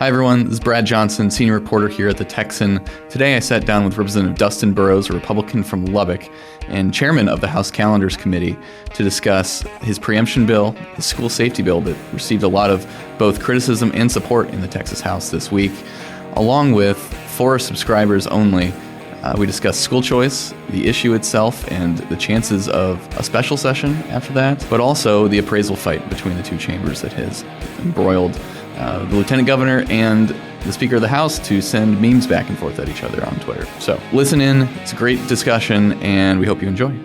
Hi everyone, this is Brad Johnson, senior reporter here at the Texan. Today I sat down with Representative Dustin Burrows, a Republican from Lubbock, and chairman of the House Calendars Committee to discuss his preemption bill, his school safety bill that received a lot of both criticism and support in the Texas House this week. Along with, for subscribers only, we discussed school choice, the issue itself, and the chances of a special session after that, but also the appraisal fight between the two chambers that has embroiled the lieutenant governor and the Speaker of the House to send memes back and forth at each other on Twitter. So listen in. It's a great discussion, and we hope you enjoy.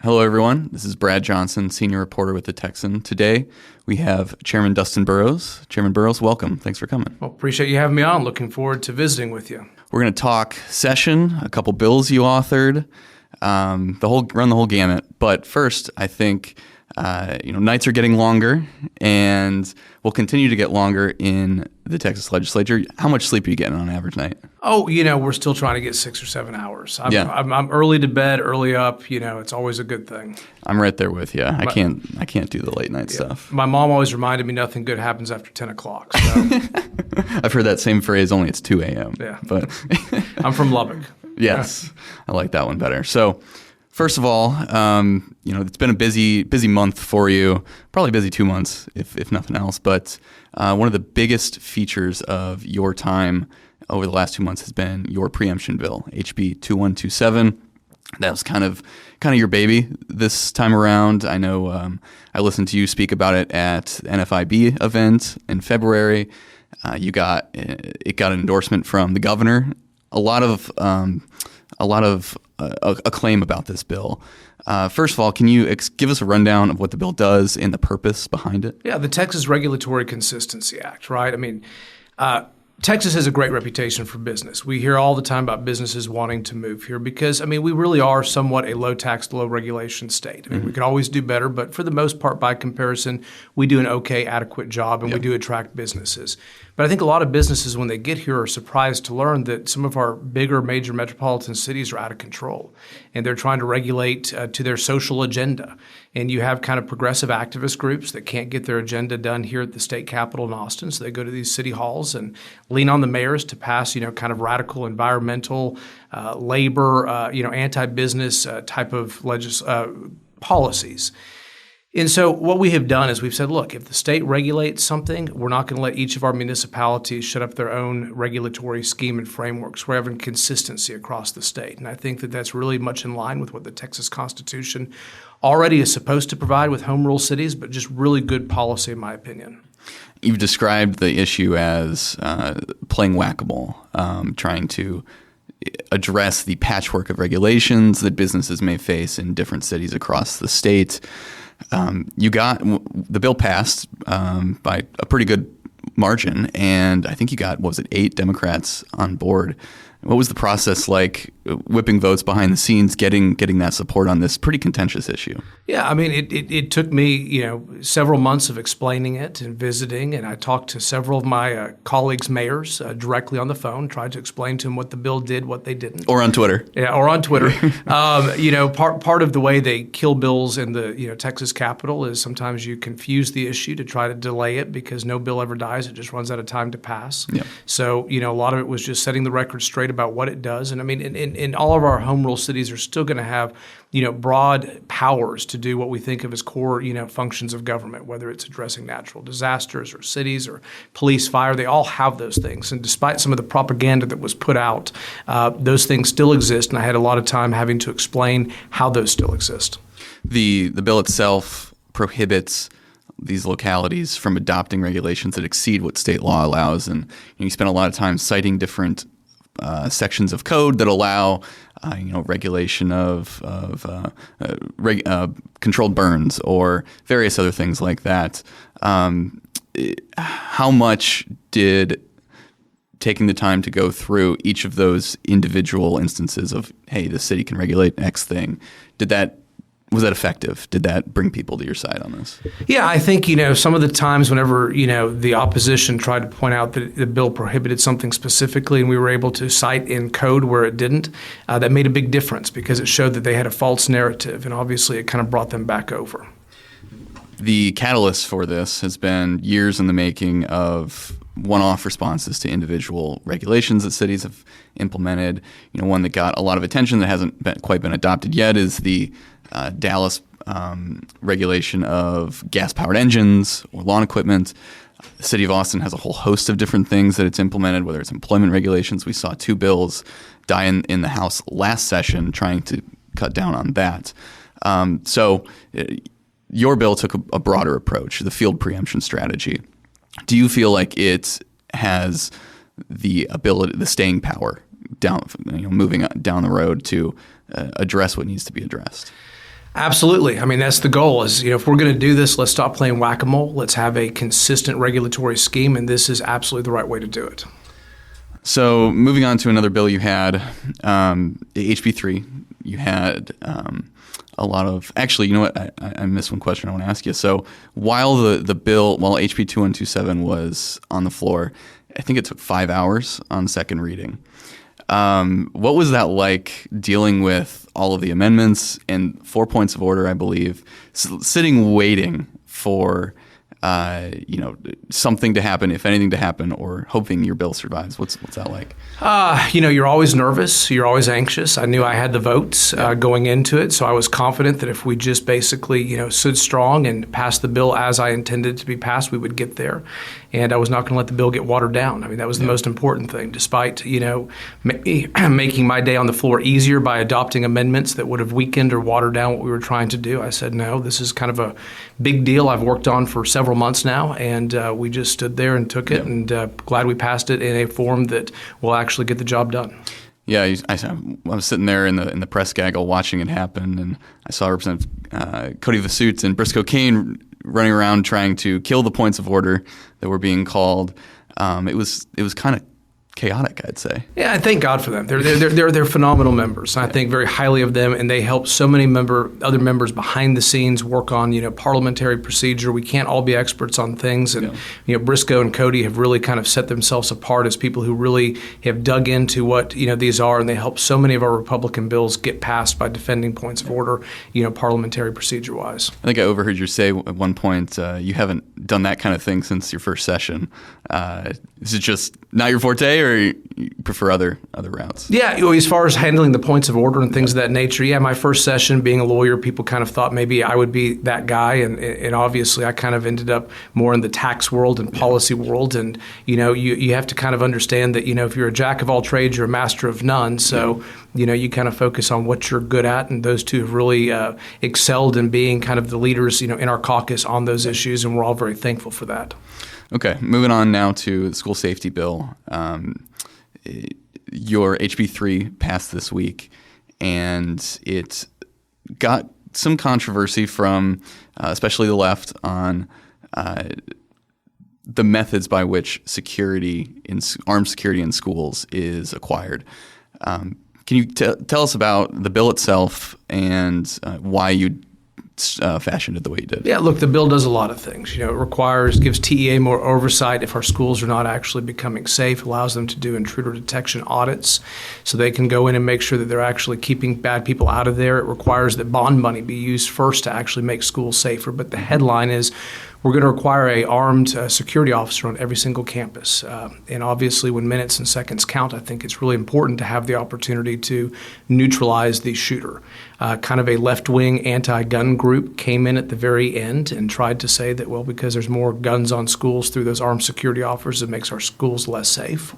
Hello, everyone. This is Brad Johnson, senior reporter with the Texan. Today, we have Chairman Dustin Burrows. Chairman Burrows, welcome. Thanks for coming. Well, appreciate you having me on. Looking forward to visiting with you. We're going to talk session, a couple bills you authored, run the whole gamut. But first, I think nights are getting longer, and will continue to get longer in the Texas legislature. How much sleep are you getting on an average night? Oh, we're still trying to get 6 or 7 hours. I'm early to bed, early up. It's always a good thing. I'm right there with you. I can't do the late night stuff. My mom always reminded me nothing good happens after 10 o'clock. So. I've heard that same phrase, only it's 2 a.m. Yeah. But I'm from Lubbock. Yes. I like that one better. So, first of all, it's been a busy month for you, probably busy 2 months, if nothing else. But one of the biggest features of your time over the last 2 months has been your preemption bill, HB 2127. That was kind of your baby this time around. I know I listened to you speak about it at the NFIB event in February. It got an endorsement from the governor. A lot of acclaim about this bill. First of all, can you give us a rundown of what the bill does and the purpose behind it? Yeah, the Texas Regulatory Consistency Act, right? Texas has a great reputation for business. We hear all the time about businesses wanting to move here because, we really are somewhat a low-tax, low-regulation state. We could always do better, but for the most part, by comparison, we do an okay, adequate job, and we do attract businesses. But I think a lot of businesses, when they get here, are surprised to learn that some of our bigger major metropolitan cities are out of control, and they're trying to regulate to their social agenda. And you have kind of progressive activist groups that can't get their agenda done here at the state capitol in Austin, so they go to these city halls and lean on the mayors to pass, kind of radical environmental, labor, anti-business type of policies. And so what we have done is we've said, look, if the state regulates something, we're not going to let each of our municipalities shut up their own regulatory scheme and frameworks. We're having consistency across the state. And I think that that's really much in line with what the Texas Constitution already is supposed to provide with home rule cities, but just really good policy, in my opinion. You've described the issue as playing whack-a-mole, trying to address the patchwork of regulations that businesses may face in different cities across the state. The bill passed by a pretty good margin, and I think you got, 8 Democrats on board. What was the process like, whipping votes behind the scenes, getting that support on this pretty contentious issue? Yeah, it took me, several months of explaining it and visiting, and I talked to several of my colleagues' mayors directly on the phone, tried to explain to them what the bill did, what they didn't. Or on Twitter. Yeah, or on Twitter. Part of the way they kill bills in the Texas Capitol is sometimes you confuse the issue to try to delay it because no bill ever dies; it just runs out of time to pass. Yeah. So a lot of it was just setting the record straight about what it does, and in all of our home rule cities are still going to have broad powers to do what we think of as core functions of government, whether it's addressing natural disasters or cities or police, fire. They all have those things, and despite some of the propaganda that was put out, those things still exist, and I had a lot of time having to explain how those still exist. The bill itself prohibits these localities from adopting regulations that exceed what state law allows, and you spend a lot of time citing different sections of code that allow, regulation of controlled burns or various other things like that. How much did taking the time to go through each of those individual instances of, hey, the city can regulate X thing, was that effective? Did that bring people to your side on this? Yeah, I think, some of the times whenever, the opposition tried to point out that the bill prohibited something specifically and we were able to cite in code where it didn't, that made a big difference because it showed that they had a false narrative, and obviously it kind of brought them back over. The catalyst for this has been years in the making of one-off responses to individual regulations that cities have implemented. One that got a lot of attention that hasn't quite been adopted yet is the Dallas regulation of gas-powered engines or lawn equipment. The city of Austin has a whole host of different things that it's implemented, whether it's employment regulations. We saw 2 bills die in the House last session trying to cut down on that. Your bill took a broader approach, the field preemption strategy. Do you feel like it has the ability, the staying power, moving down the road to address what needs to be addressed? Absolutely. I mean, that's the goal is, if we're going to do this, let's stop playing whack-a-mole. Let's have a consistent regulatory scheme, and this is absolutely the right way to do it. So moving on to another bill you had, HB 3, you had a lot of – actually, you know what? I missed one question I want to ask you. So while the bill – while HB 2127 was on the floor, I think it took 5 hours on second reading. What was that like dealing with all of the amendments and 4 points of order, I believe, sitting waiting for something to happen, if anything to happen, or hoping your bill survives? What's that like? You're always nervous. You're always anxious. I knew I had the votes going into it, so I was confident that if we just basically, stood strong and passed the bill as I intended it to be passed, we would get there. And I was not going to let the bill get watered down. I mean, that was the most important thing. Despite, making my day on the floor easier by adopting amendments that would have weakened or watered down what we were trying to do, I said, no, this is kind of a big deal I've worked on for several months now, and we just stood there and took it, and glad we passed it in a form that will actually get the job done. Yeah, I was sitting there in the press gaggle watching it happen, and I saw Representative Cody Vasut and Briscoe Kane running around trying to kill the points of order that were being called. It was kind of chaotic, I'd say. Yeah, I thank God for them. They're phenomenal members. I think very highly of them, and they help so many other members behind the scenes work on parliamentary procedure. We can't all be experts on things, and Briscoe and Cody have really kind of set themselves apart as people who really have dug into what these are, and they help so many of our Republican bills get passed by defending points of order, parliamentary procedure wise. I think I overheard you say at one point you haven't done that kind of thing since your first session. Is it just not your forte, or you prefer other routes? Yeah, as far as handling the points of order and things of that nature, my first session being a lawyer, people kind of thought maybe I would be that guy, and obviously I kind of ended up more in the tax world and policy world, and you have to kind of understand that if you're a jack of all trades, you're a master of none, so you kind of focus on what you're good at, and those two have really excelled in being kind of the leaders in our caucus on those issues, and we're all very thankful for that. Okay, moving on now to the school safety bill. Your HB 3 passed this week, and it got some controversy from especially the left on the methods by which armed security in schools is acquired. Can you tell us about the bill itself and why you fashioned it the way you did? Yeah, look, the bill does a lot of things. It gives TEA more oversight if our schools are not actually becoming safe, allows them to do intruder detection audits so they can go in and make sure that they're actually keeping bad people out of there. It requires that bond money be used first to actually make schools safer. But the headline is we're going to require an armed security officer on every single campus. And obviously, when minutes and seconds count, I think it's really important to have the opportunity to neutralize the shooter. Kind of a left-wing anti-gun group came in at the very end and tried to say that, well, because there's more guns on schools through those armed security officers, it makes our schools less safe.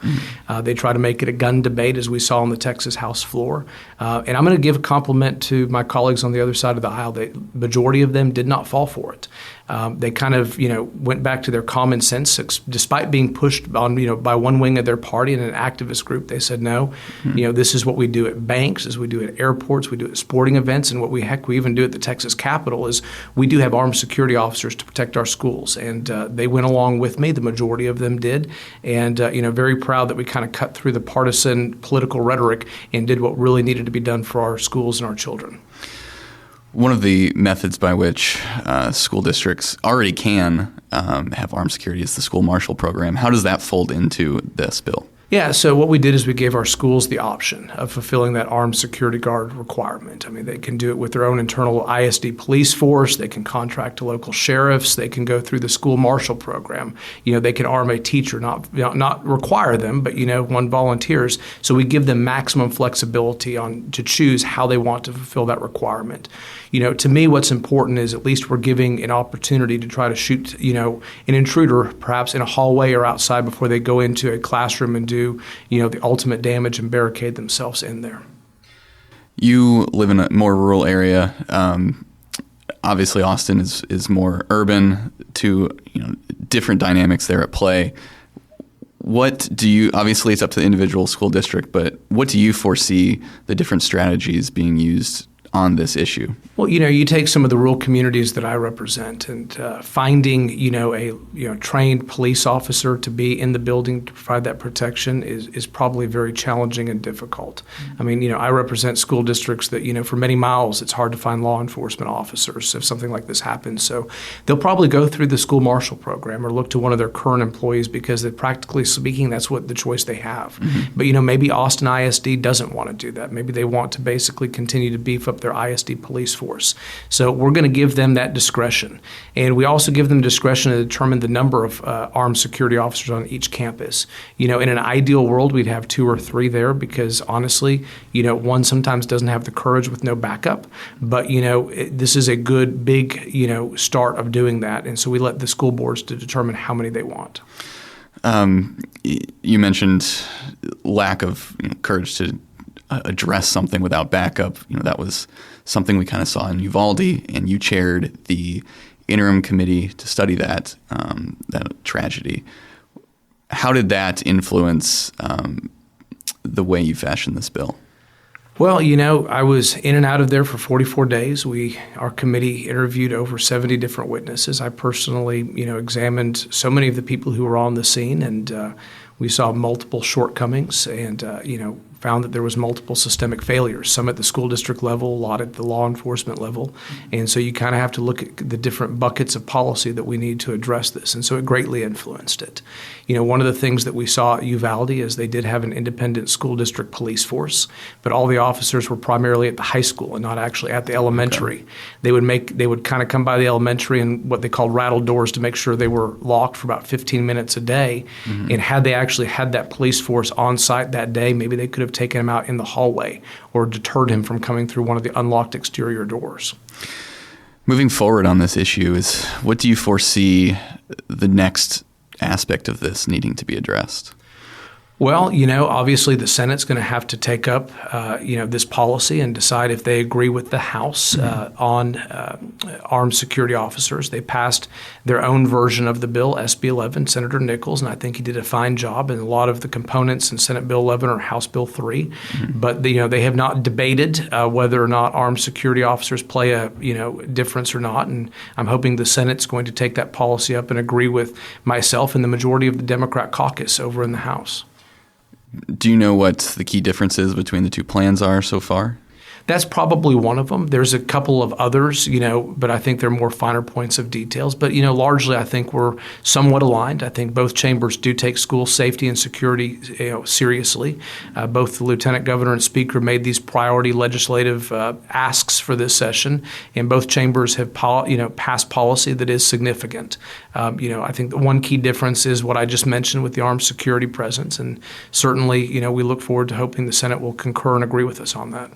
They try to make it a gun debate, as we saw on the Texas House floor. And I'm going to give a compliment to my colleagues on the other side of the aisle. The majority of them did not fall for it. They kind of, went back to their common sense, despite being pushed on, by one wing of their party and an activist group. They said, no, this is what we do at banks, as we do at airports, we do at sporting events, and we even do at the Texas Capitol is we do have armed security officers to protect our schools. And they went along with me. The majority of them did. And, very proud that we kind of cut through the partisan political rhetoric and did what really needed to be done for our schools and our children. One of the methods by which school districts already can have armed security is the school marshal program. How does that fold into this bill? Yeah, so what we did is we gave our schools the option of fulfilling that armed security guard requirement. I mean, they can do it with their own internal ISD police force. They can contract to local sheriffs. They can go through the school marshal program. They can arm a teacher, not require them, but one volunteers. So we give them maximum flexibility to choose how they want to fulfill that requirement. To me, what's important is at least we're giving an opportunity to try to shoot, an intruder perhaps in a hallway or outside before they go into a classroom and do, the ultimate damage and barricade themselves in there. You live in a more rural area. Obviously, Austin is more urban. Different dynamics there at play. Obviously it's up to the individual school district, but what do you foresee the different strategies being used on this issue? Well, you take some of the rural communities that I represent, and finding, a trained police officer to be in the building to provide that protection is probably very challenging and difficult. I mean, I represent school districts that, for many miles, it's hard to find law enforcement officers if something like this happens. So they'll probably go through the school marshal program or look to one of their current employees because practically speaking, that's what the choice they have. Mm-hmm. But, maybe Austin ISD doesn't want to do that. Maybe they want to basically continue to beef up their ISD police force. So we're going to give them that discretion. And we also give them discretion to determine the number of armed security officers on each campus. In an ideal world, we'd have 2 or 3 there because honestly, one sometimes doesn't have the courage with no backup. But, this is a good, big, start of doing that. And so we let the school boards to determine how many they want. You mentioned lack of courage to address something without backup. That was something we kind of saw in Uvalde, and you chaired the interim committee to study that tragedy. How did that influence the way you fashioned this bill? Well, I was in and out of there for 44 days. Our committee interviewed over 70 different witnesses. I personally, examined so many of the people who were on the scene, and we saw multiple shortcomings and, found that there was multiple systemic failures, some at the school district level, a lot at the law enforcement level. And so you kind of have to look at the different buckets of policy that we need to address this. And so it greatly influenced it. One of the things that we saw at Uvalde is they did have an independent school district police force, but all the officers were primarily at the high school and not actually at the elementary. Okay. They would kind of come by the elementary and what they called rattle doors to make sure they were locked for about 15 minutes a day. Mm-hmm. And had they actually had that police force on site that day, maybe they could have taken him out in the hallway or deterred him from coming through one of the unlocked exterior doors. Moving forward on this issue, what do you foresee the next aspect of this needing to be addressed? Well, obviously the Senate's going to have to take up, this policy and decide if they agree with the House on armed security officers. They passed their own version of the bill, SB 11, Senator Nichols, and I think he did a fine job. And a lot of the components in Senate Bill 11 or House Bill 3. Mm-hmm. But, they have not debated whether or not armed security officers play a, difference or not. And I'm hoping the Senate's going to take that policy up and agree with myself and the majority of the Democrat caucus over in the House. Do you know what the key differences between the two plans are so far? That's probably one of them. There's a couple of others, but I think they're more finer points of details. But, largely I think we're somewhat aligned. I think both chambers do take school safety and security, seriously. Both the lieutenant governor and speaker made these priority legislative asks for this session, and both chambers have, passed policy that is significant. I think the one key difference is what I just mentioned with the armed security presence, and certainly, we look forward to hoping the Senate will concur and agree with us on that.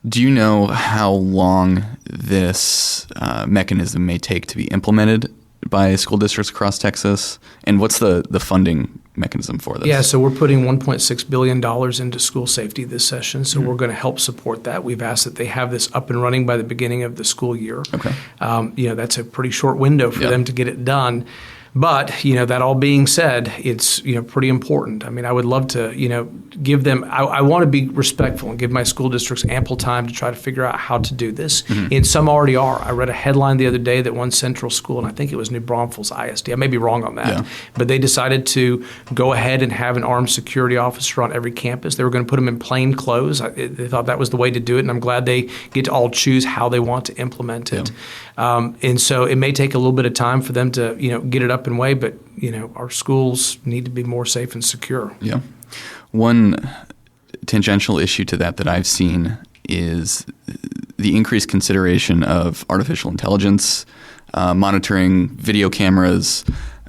Do you know how long this mechanism may take to be implemented by school districts across Texas? And what's the funding mechanism for this? Yeah, so we're putting $1.6 billion into school safety this session, so we're going to help support that. We've asked that they have this up and running by the beginning of the school year. Okay. That's a pretty short window for them to get it done. But, that all being said, it's, pretty important. I mean, I would love to, give them, I want to be respectful and give my school districts ample time to try to figure out how to do this. Mm-hmm. And some already are. I read a headline the other day that one central school, and I think it was New Braunfels ISD, I may be wrong on that, but they decided to go ahead and have an armed security officer on every campus. They were going to put them in plain clothes. They thought that was the way to do it, and I'm glad they get to all choose how they want to implement it. And so it may take a little bit of time for them to, get it up and way, but, our schools need to be more safe and secure. Yeah. One tangential issue to that I've seen is the increased consideration of artificial intelligence, monitoring video cameras.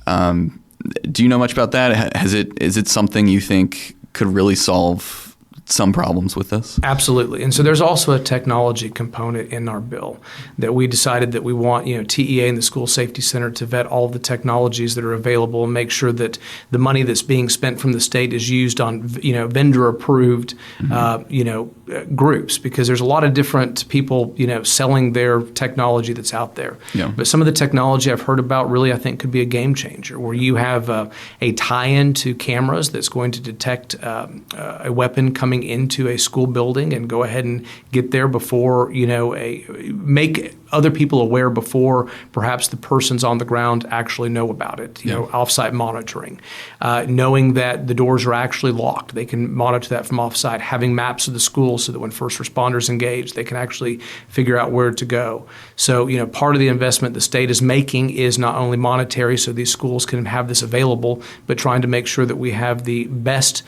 Do you know much about that? Is it something you think could really solve some problems with this? Absolutely. And so there's also a technology component in our bill that we decided that we want, TEA and the School Safety Center to vet all the technologies that are available and make sure that the money that's being spent from the state is used on, vendor approved, groups, because there's a lot of different people, selling their technology that's out there. Yeah. But some of the technology I've heard about really, I think, could be a game changer, where you have a tie-in to cameras that's going to detect a weapon coming into a school building and go ahead and get there before, make other people aware before perhaps the persons on the ground actually know about it, offsite monitoring, knowing that the doors are actually locked. They can monitor that from offsite, having maps of the school so that when first responders engage, they can actually figure out where to go. So, part of the investment the state is making is not only monetary so these schools can have this available, but trying to make sure that we have the best,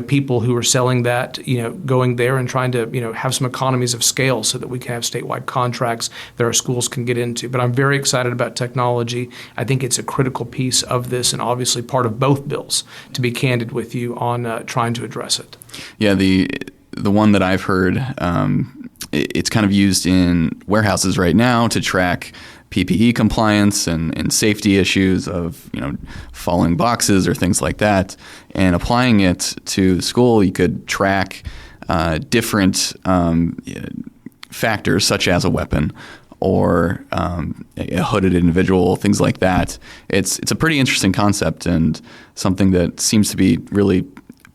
people who are selling that, going there and trying to, have some economies of scale so that we can have statewide contracts that our schools can get into. But I'm very excited about technology. I think it's a critical piece of this and obviously part of both bills, to be candid with you, on trying to address it. Yeah, the one that I've heard, it's kind of used in warehouses right now to track PPE compliance and safety issues of, falling boxes or things like that. And applying it to school, you could track different factors such as a weapon or a hooded individual, things like that. It's a pretty interesting concept and something that seems to be really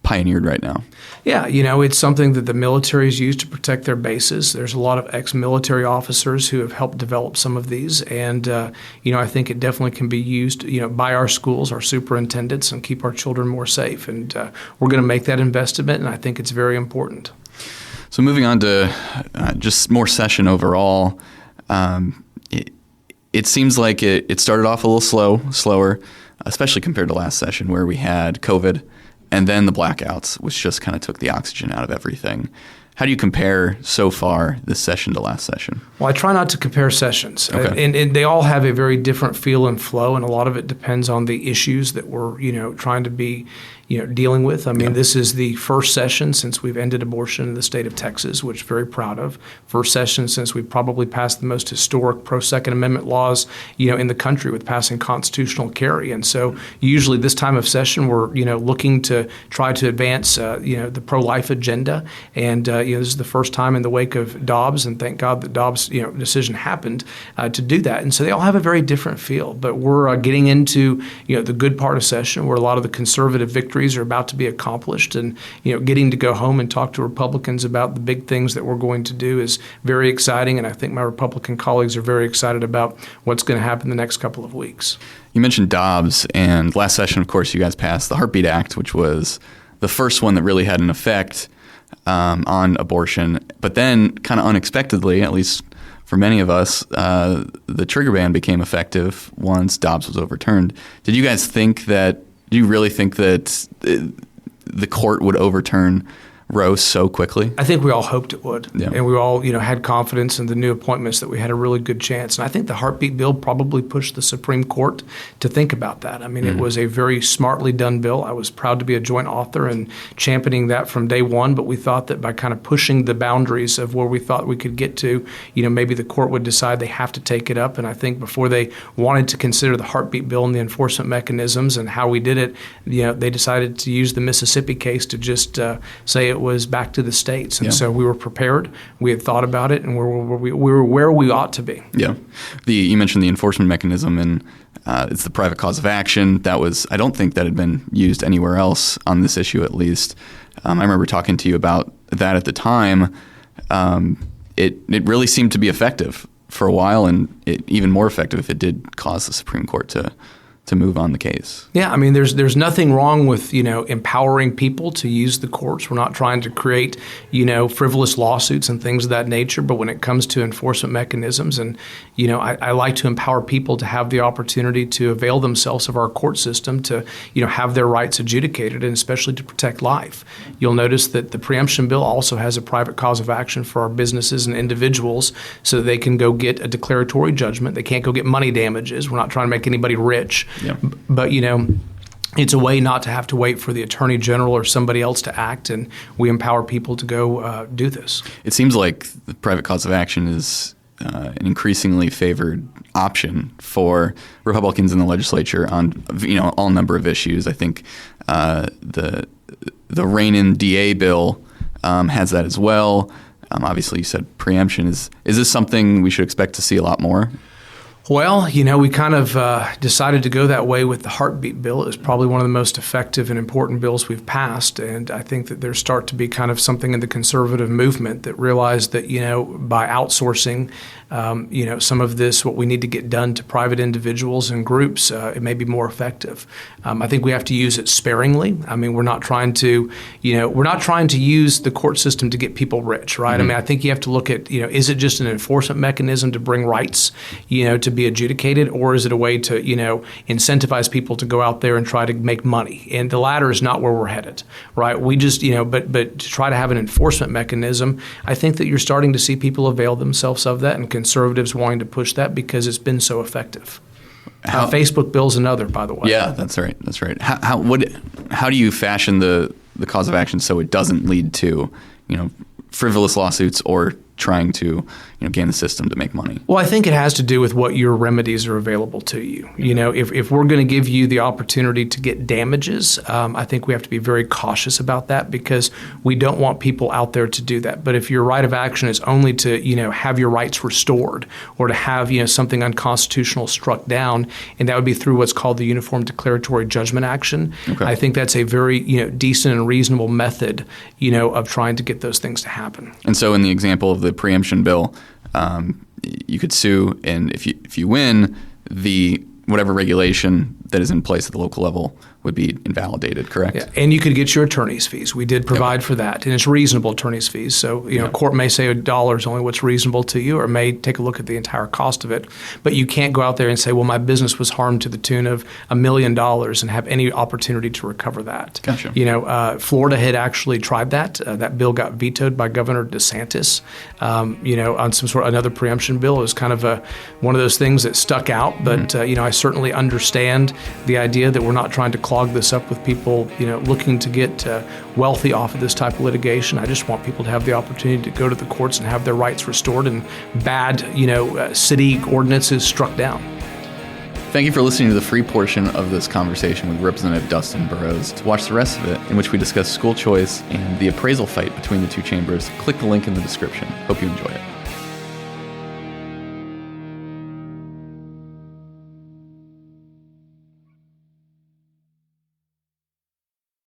pioneered right now. Yeah, it's something that the military has used to protect their bases. There's a lot of ex-military officers who have helped develop some of these, and I think it definitely can be used, by our schools, our superintendents, and keep our children more safe. And we're going to make that investment, and I think it's very important. So moving on to just more session overall, it seems like it started off a little slower, especially compared to last session where we had COVID and then the blackouts, which just kind of took the oxygen out of everything. How do you compare so far this session to last session? Well, I try not to compare sessions. Okay. And they all have a very different feel and flow, and a lot of it depends on the issues that we're, trying to be, dealing with. I mean, This is the first session since we've ended abortion in the state of Texas, which I'm very proud of. First session since we probably passed the most historic pro-Second Amendment laws, in the country with passing constitutional carry. And so usually this time of session, we're, looking to try to advance, the pro-life agenda. And, this is the first time in the wake of Dobbs, and thank God that Dobbs, decision happened to do that. And so they all have a very different feel. But we're getting into, the good part of session where a lot of the conservative victories are about to be accomplished, and getting to go home and talk to Republicans about the big things that we're going to do is very exciting, and I think my Republican colleagues are very excited about what's going to happen the next couple of weeks. You mentioned Dobbs, and last session, of course, you guys passed the Heartbeat Act, which was the first one that really had an effect on abortion, but then kind of unexpectedly, at least for many of us, the trigger ban became effective once Dobbs was overturned. Do you really think that the court would overturn Roe so quickly? I think we all hoped it would. Yeah. And we all, had confidence in the new appointments that we had a really good chance. And I think the Heartbeat bill probably pushed the Supreme Court to think about that. I mean, It was a very smartly done bill. I was proud to be a joint author and championing that from day one. But we thought that by kind of pushing the boundaries of where we thought we could get to, maybe the court would decide they have to take it up. And I think before they wanted to consider the Heartbeat bill and the enforcement mechanisms and how we did it, they decided to use the Mississippi case to just say it was back to the states. And so we were prepared. We had thought about it, and we were where we ought to be. Yeah. You mentioned the enforcement mechanism, and it's the private cause of action. I don't think that had been used anywhere else on this issue, at least. I remember talking to you about that at the time. It really seemed to be effective for a while, and even more effective if it did cause the Supreme Court to to move on the case. Yeah, I mean, there's nothing wrong with, empowering people to use the courts. We're not trying to create, frivolous lawsuits and things of that nature. But when it comes to enforcement mechanisms, and, I like to empower people to have the opportunity to avail themselves of our court system to, have their rights adjudicated, and especially to protect life. You'll notice that the preemption bill also has a private cause of action for our businesses and individuals so that they can go get a declaratory judgment. They can't go get money damages. We're not trying to make anybody rich. Yep. But, it's a way not to have to wait for the Attorney General or somebody else to act, and we empower people to go do this. It seems like the private cause of action is an increasingly favored option for Republicans in the legislature on all number of issues. I think the rein-in DA bill has that as well. Obviously, you said preemption. Is this something we should expect to see a lot more? Well, we kind of decided to go that way with the heartbeat bill. It was probably one of the most effective and important bills we've passed. And I think that there's start to be kind of something in the conservative movement that realized that, by outsourcing, some of this, what we need to get done to private individuals and groups, it may be more effective. I think we have to use it sparingly. I mean, we're not trying to use the court system to get people rich, right? Mm-hmm. I mean, I think you have to look at, is it just an enforcement mechanism to bring rights, to be adjudicated, or is it a way to, incentivize people to go out there and try to make money? And the latter is not where we're headed, right? We just, but to try to have an enforcement mechanism, I think that you're starting to see people avail themselves of that, and conservatives wanting to push that because it's been so effective. Facebook bill's another, by the way. Yeah, that's right. That's right. How do you fashion the cause of action so it doesn't lead to, frivolous lawsuits or trying to game the system to make money? Well, I think it has to do with what your remedies are available to you. If we're going to give you the opportunity to get damages, I think we have to be very cautious about that because we don't want people out there to do that. But if your right of action is only to have your rights restored or to have something unconstitutional struck down, and that would be through what's called the Uniform Declaratory Judgment Action, okay. I think that's a very decent and reasonable method of trying to get those things to happen. And so in the example of the preemption bill, you could sue, and if you win, whatever regulation that is in place at the local level would be invalidated, correct? Yeah, and you could get your attorney's fees. We did provide for that, and it's reasonable attorney's fees. So, court may say $1 is only what's reasonable to you, or may take a look at the entire cost of it. But you can't go out there and say, well, my business was harmed to the tune of $1 million and have any opportunity to recover that. Gotcha. Florida had actually tried that. That bill got vetoed by Governor DeSantis, on some sort of another preemption bill. It was kind of one of those things that stuck out. But, I certainly understand the idea that we're not trying to clog this up with people, looking to get wealthy off of this type of litigation. I just want people to have the opportunity to go to the courts and have their rights restored and bad, city ordinances struck down. Thank you for listening to the free portion of this conversation with Representative Dustin Burrows. To watch the rest of it, in which we discuss school choice and the appraisal fight between the two chambers, click the link in the description. Hope you enjoy it.